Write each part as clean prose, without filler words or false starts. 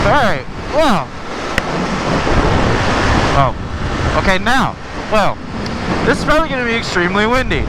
Alright, well. Oh, okay, now. Well, this is probably going to be extremely windy.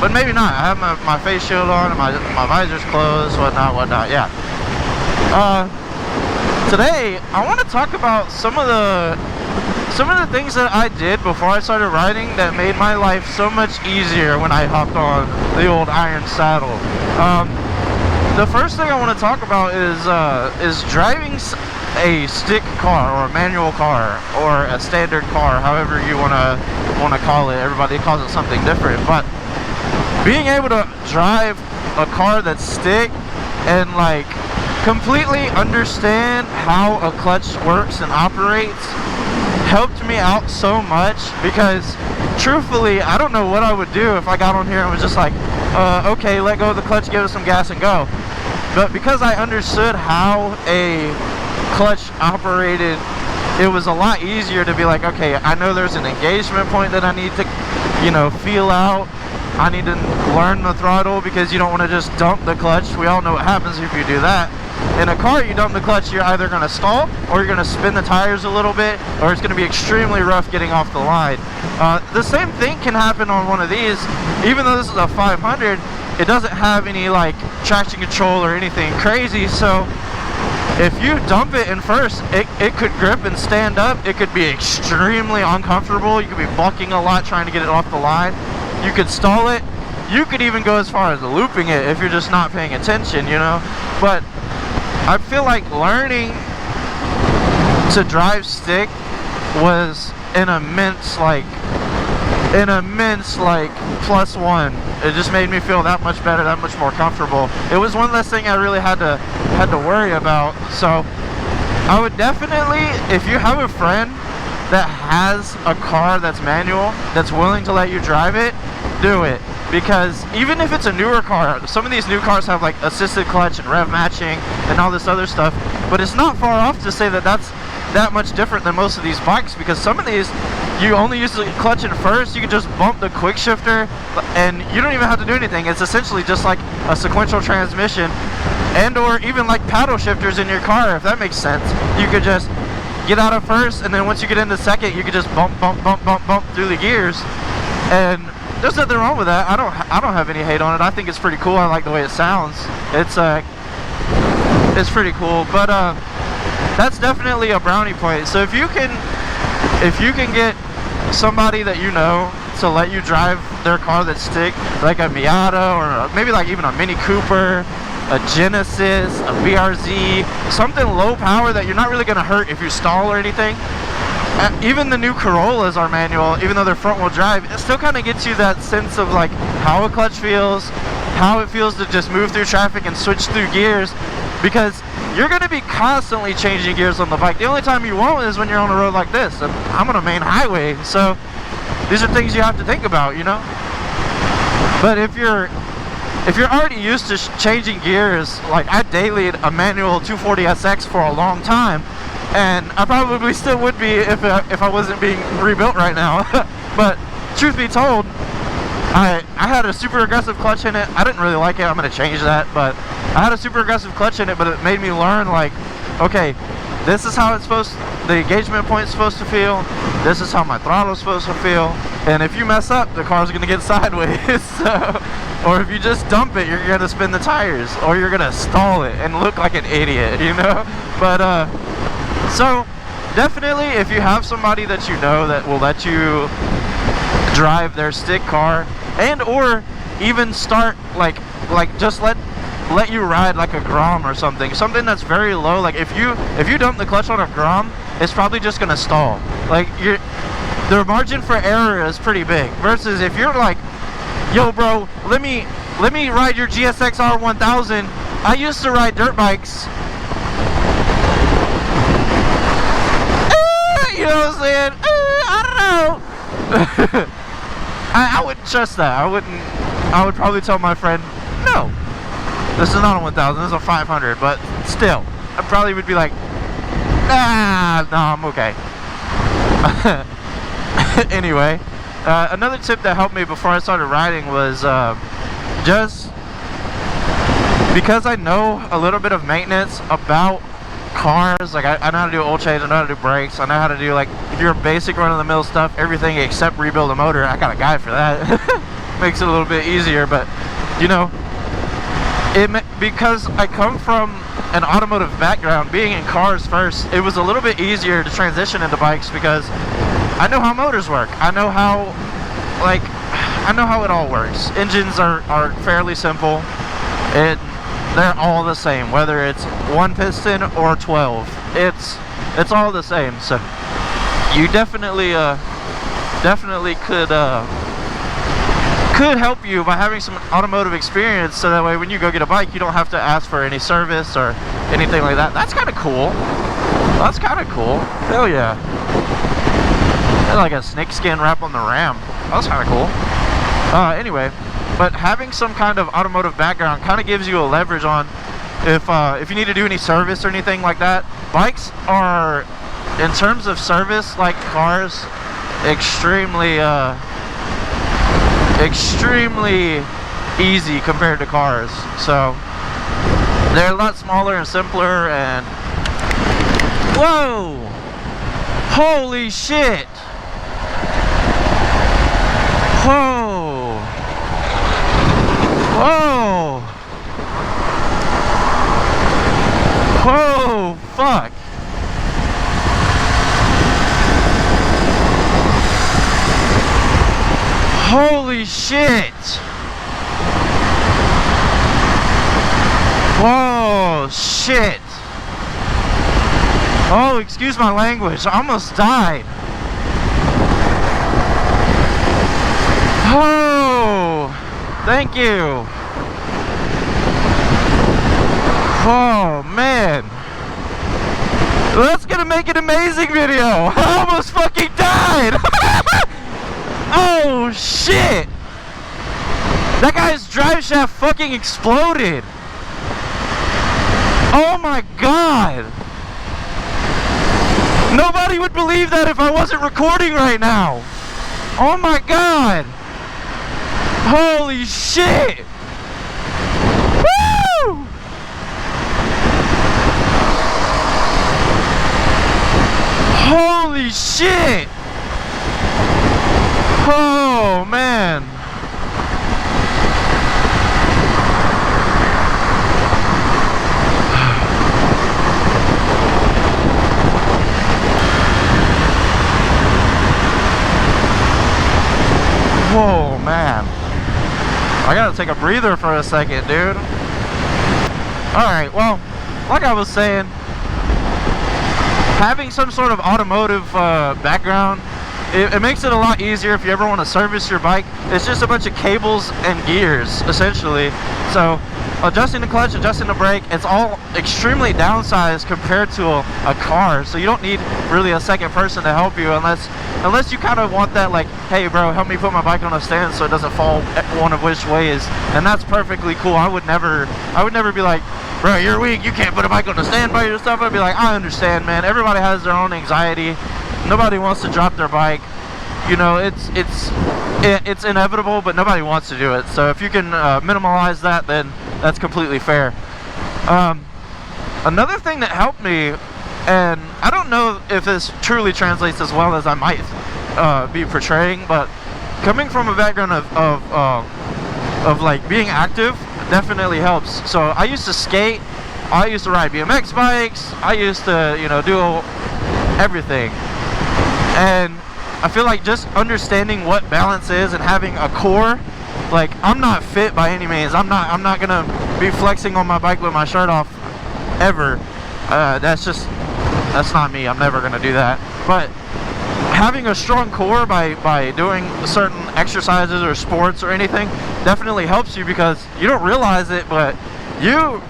But maybe not. I have my face shield on and my visor's closed, whatnot, yeah. Today, I want to talk about some of the things that I did before I started riding that made my life so much easier when I hopped on the old iron saddle. The first thing I want to talk about is driving a stick car or a manual car or a standard car, however you want to call it. Everybody calls it something different, but being able to drive a car that's stick and like completely understand how a clutch works and operates helped me out so much, because truthfully I don't know what I would do if I got on here and was just like, okay, let go of the clutch, give it some gas and go. But because I understood how a clutch operated, it was a lot easier to be like, okay, I know there's an engagement point that I need to, you know, feel out. I need to learn the throttle, because you don't want to just dump the clutch. We all know what happens if you do that. In a car, you dump the clutch, you're either going to stall, or you're going to spin the tires a little bit, or it's going to be extremely rough getting off the line. The same thing can happen on one of these. Even though this is a 500, it doesn't have any like traction control or anything crazy, so if you dump it in first, it could grip and stand up. It could be extremely uncomfortable. You could be bucking a lot trying to get it off the line. You could stall it. You could even go as far as looping it if you're just not paying attention, you know. But I feel like learning to drive stick was an immense plus one. It just made me feel that much better, that much more comfortable. It was one less thing I really had to worry about. So I would definitely, if you have a friend that has a car that's manual, that's willing to let you drive it, do it. Because even if it's a newer car, some of these new cars have like assisted clutch and rev matching and all this other stuff, but it's not far off to say that that's that much different than most of these bikes, because some of these you only use the clutch in first. You can just bump the quick shifter and you don't even have to do anything. It's essentially just like a sequential transmission, and or even like paddle shifters in your car, if that makes sense. You could just get out of first, and then once you get into second, you could just bump through the gears, and there's nothing wrong with that. I don't have any hate on it. I think it's pretty cool. I like the way it sounds. It's pretty cool. But that's definitely a brownie point. So if you can get somebody that you know to let you drive their car that's stick, like a Miata or maybe like even a Mini Cooper, a Genesis, a BRZ, something low power that you're not really going to hurt if you stall or anything. Even the new Corollas are manual, even though they're front wheel drive. It still kind of gets you that sense of like how a clutch feels, how it feels to just move through traffic and switch through gears, because you're going to be constantly changing gears on the bike. The only time you won't is when you're on a road like this. And I'm on a main highway, so these are things you have to think about, you know. But if you're already used to changing gears, like I dailied a manual 240SX for a long time, and I probably still would be if I wasn't being rebuilt right now. But truth be told, I had a super aggressive clutch in it. I didn't really like it. I'm going to change that, but I had a super aggressive clutch in it, but it made me learn, like, okay, this is how the engagement point is supposed to feel. This is how my throttle is supposed to feel. And if you mess up, the car's going to get sideways. So, or if you just dump it, you're going to spin the tires, or you're going to stall it and look like an idiot, you know? But so definitely, if you have somebody that you know that will let you drive their stick car, and or even start like just let you ride like a Grom or something that's very low. Like if you dump the clutch on a Grom, it's probably just gonna stall. Like the margin for error is pretty big, versus if you're like, yo bro, let me ride your GSX R1000. I used to ride dirt bikes. You know what I'm saying? I don't know. I wouldn't trust that. I would probably tell my friend, no, this is not a 1000, this is a 500, but still, I probably would be like, nah, no, I'm okay. Anyway, another tip that helped me before I started riding was just because I know a little bit of maintenance about cars, like I know how to do oil change, I know how to do brakes, I know how to do like your basic run-of-the-mill stuff, everything except rebuild a motor. I got a guy for that. Makes it a little bit easier, but you know, because I come from an automotive background, being in cars first, it was a little bit easier to transition into bikes because I know how motors work. I know how it all works. Engines are fairly simple, and they're all the same, whether it's 1 piston or 12. It's all the same. So you definitely could help you by having some automotive experience, so that way when you go get a bike, you don't have to ask for any service or anything like that. That's kind of cool. That's kind of cool. Hell yeah. And like a snakeskin wrap on the ram. That's kind of cool. Anyway, but having some kind of automotive background kind of gives you a leverage on if you need to do any service or anything like that. Bikes are, in terms of service, like cars, extremely easy compared to cars. So they're a lot smaller and simpler, and whoa, holy shit, whoa, whoa, whoa, fuck. Holy shit! Whoa, shit! Oh, excuse my language, I almost died. Oh, thank you. Oh, man. That's gonna make an amazing video. I almost fucking died. Oh shit! That guy's drive shaft fucking exploded! Oh my god! Nobody would believe that if I wasn't recording right now! Oh my god! Holy shit! Woo! Holy shit! Oh man. Whoa, man. I gotta take a breather for a second, dude. Alright, well, like I was saying, having some sort of automotive background, it makes it a lot easier if you ever want to service your bike. It's just a bunch of cables and gears, essentially. So adjusting the clutch, adjusting the brake, it's all extremely downsized compared to a car. So you don't need really a second person to help you unless you kind of want that, like, hey bro, help me put my bike on a stand so it doesn't fall one of which ways. And that's perfectly cool. I would never be like, bro, you're weak, you can't put a bike on a stand by yourself. I'd be like, I understand, man. Everybody has their own anxiety. Nobody wants to drop their bike. You know, it's inevitable, but nobody wants to do it. So if you can minimize that, then that's completely fair. Another thing that helped me, and I don't know if this truly translates as well as I might be portraying, but coming from a background of like being active definitely helps. So I used to skate, I used to ride BMX bikes, I used to, you know, do everything. And I feel like just understanding what balance is and having a core, like, I'm not fit by any means. I'm not gonna be flexing on my bike with my shirt off ever. That's not me. I'm never gonna do that. But having a strong core by doing certain exercises or sports or anything definitely helps you, because you don't realize it, but you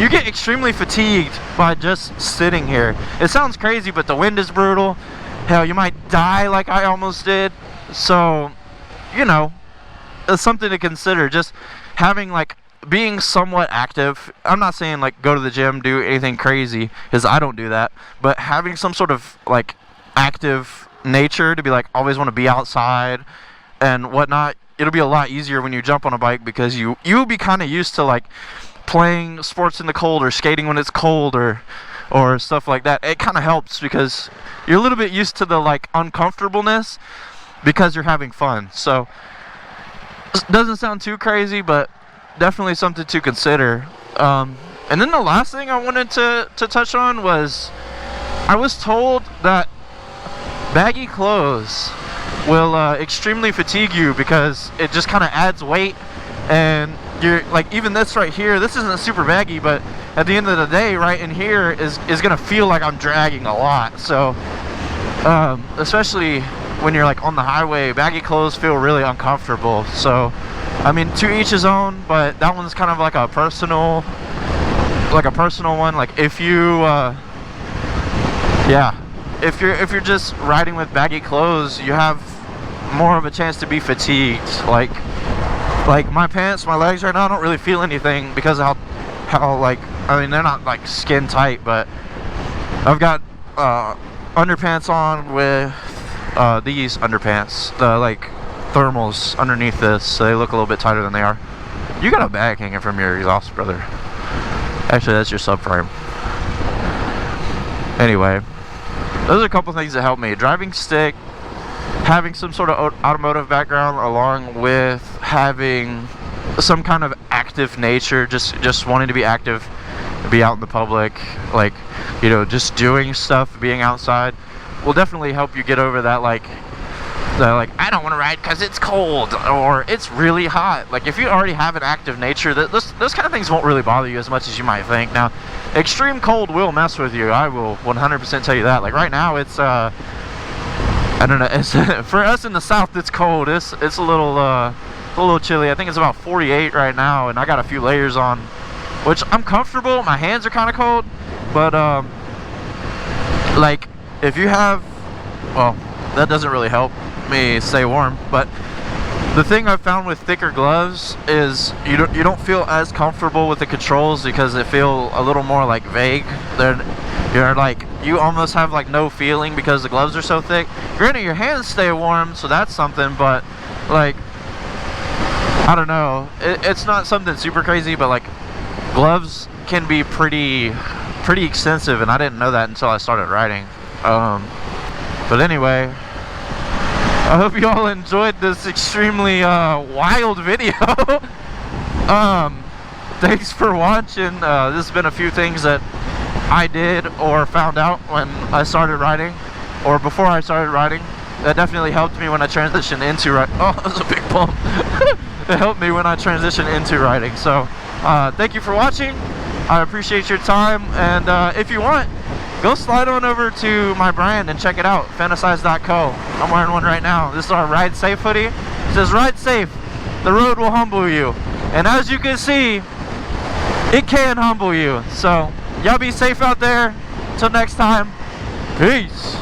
get extremely fatigued by just sitting here. It sounds crazy, but the wind is brutal. Hell, you might die like I almost did. So, you know, it's something to consider. Just having, like, being somewhat active. I'm not saying, like, go to the gym, do anything crazy, because I don't do that. But having some sort of, like, active nature to be, like, always want to be outside and whatnot, it'll be a lot easier when you jump on a bike, because you'll be kind of used to, like, playing sports in the cold or skating when it's cold or stuff like that, it kind of helps because you're a little bit used to the like uncomfortableness because you're having fun. So it doesn't sound too crazy, but definitely something to consider. And then the last thing I wanted to touch on was I was told that baggy clothes will extremely fatigue you because it just kind of adds weight, and you're like, even this right here, this isn't super baggy, but at the end of the day, right in here is gonna feel like I'm dragging a lot. So especially when you're like on the highway, baggy clothes feel really uncomfortable. So I mean, to each his own, but that one's kind of like a personal one. Like if you if you're just riding with baggy clothes, you have more of a chance to be fatigued. Like my pants, my legs right now, I don't really feel anything because of how like, I mean, they're not like skin tight, but I've got underpants on with these underpants, the like thermals underneath this, so they look a little bit tighter than they are. You got a bag hanging from your exhaust, brother. Actually, that's your subframe. Anyway, those are a couple things that helped me. Driving stick, having some sort of automotive background, along with having some kind of active nature, just wanting to be active, be out in the public, like, you know, just doing stuff, being outside, will definitely help you get over that, like I don't want to ride because it's cold or it's really hot. Like, if you already have an active nature, those kind of things won't really bother you as much as you might think. Now, extreme cold will mess with you. I will 100% tell you that. Like right now, it's I don't know. It's for us in the South, it's cold. It's a little chilly. I think it's about 48 right now, and I got a few layers on, which I'm comfortable. My hands are kind of cold, but like if you have, well, that doesn't really help me stay warm. But the thing I've found with thicker gloves is you don't feel as comfortable with the controls because they feel a little more like vague. You're like, you almost have like no feeling because the gloves are so thick. Granted, your hands stay warm, so that's something, but like, I don't know, it's not something super crazy, but like gloves can be pretty extensive, and I didn't know that until I started riding. But anyway, I hope you all enjoyed this extremely wild video. Thanks for watching. This has been a few things that I did or found out when I started riding, or before I started riding, that definitely helped me when I transitioned into riding. Oh, that was a big bump. It helped me when I transitioned into riding. So thank you for watching. I appreciate your time, and if you want, go slide on over to my brand and check it out, fantasize.co. I'm wearing one right now. This is our Ride Safe hoodie. It says, ride safe, the road will humble you. And as you can see, it can humble you. So y'all be safe out there. Until next time, peace.